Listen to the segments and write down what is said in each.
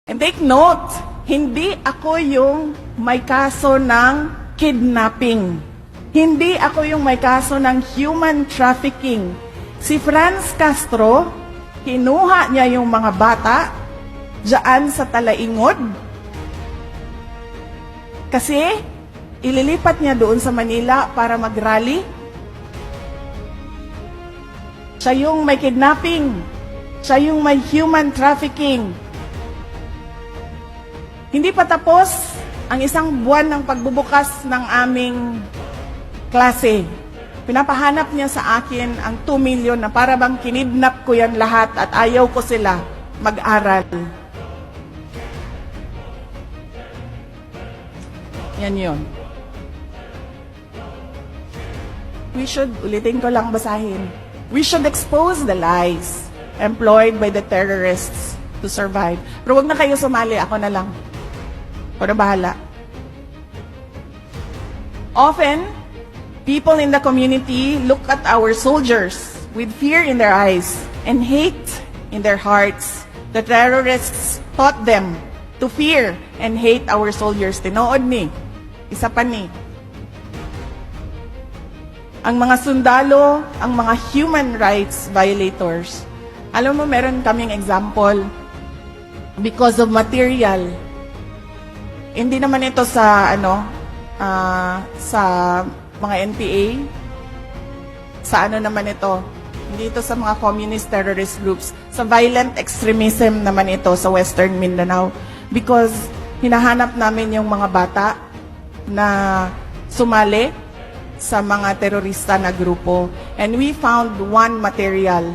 And take note, hindi ako yung may kaso ng kidnapping. Hindi ako yung may kaso ng human trafficking. Si Franz Castro, kinuha niya yung mga bata diyan sa Talaingod. Kasi ililipat niya doon sa Manila para mag-rally. Siya yung may kidnapping. Siya yung may human trafficking. Hindi pa tapos ang isang buwan ng pagbubukas ng aming klase. Pinapahanap niya sa akin ang 2 million na para bang kinidnap ko yan lahat at ayaw ko sila mag-aral. Yan yun. We should, ulitin ko lang basahin, we should expose the lies employed by the terrorists to survive. Pero wag na kayo sumali, ako na lang. Ako na bahala. Often, people in the community look at our soldiers with fear in their eyes and hate in their hearts. The terrorists taught them to fear and hate our soldiers. Tinood ni. Isa pa ni. Ang mga sundalo, ang mga human rights violators. Alam mo, meron kaming example because of material. Hindi naman ito sa sa mga NPA. Sa naman ito? Hindi ito sa mga communist terrorist groups. Sa violent extremism naman ito sa Western Mindanao. Because hinahanap namin yung mga bata na sumali sa mga terorista na grupo. And we found one material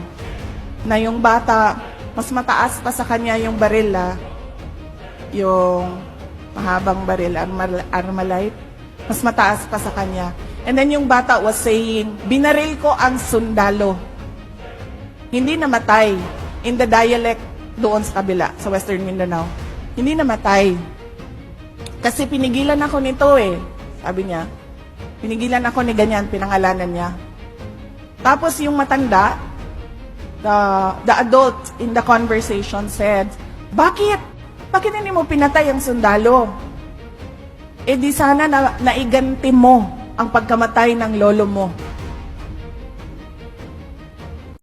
na yung bata, mas mataas pa sa kanya yung baril, yung mahabang baril, Armalite, mas mataas pa sa kanya. And then yung bata was saying, binaril ko ang sundalo. Hindi namatay. In the dialect doon sa kabila, sa Western Mindanao. Hindi namatay. Kasi pinigilan ako nito sabi niya. Pinigilan ako ni ganyan, pinangalanan niya. Tapos yung matanda, the adult in the conversation said, bakit? Bakit hindi mo pinatay ang sundalo? Eh di sana naiganti mo ang pagkamatay ng lolo mo.